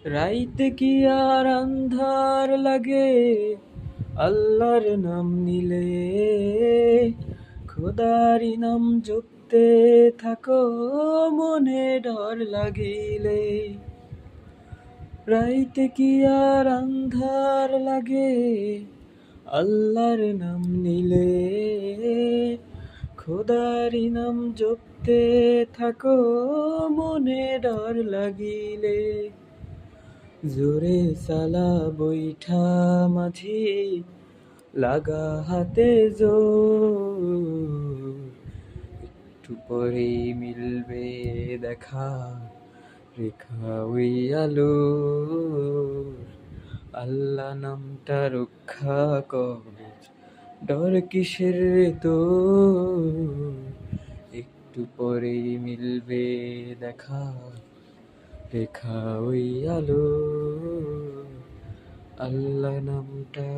রাইতে কি আর আন্ধার লাগে আল্লাহর নাম নিলে, খোদারি নাম জপতে থাকো মনে ডর লাগিলে। রাইতে কি আর আন্ধার লাগে আল্লাহর নাম নিলে, খোদারি নাম জপতে থাকো মনে ডর লাগিলে। জোরে সালা বৈঠা মাঝি লাগা হাতে জোর, একটু পরেই মিলবে দেখা রেখা ওই আলো। আল্লাহ নামটা রক্ষা কবচ, ডর কিসের রে তোর, একটু পরেই মিলবে দেখা রেখা ওই আলো। আল্লাহ নামটা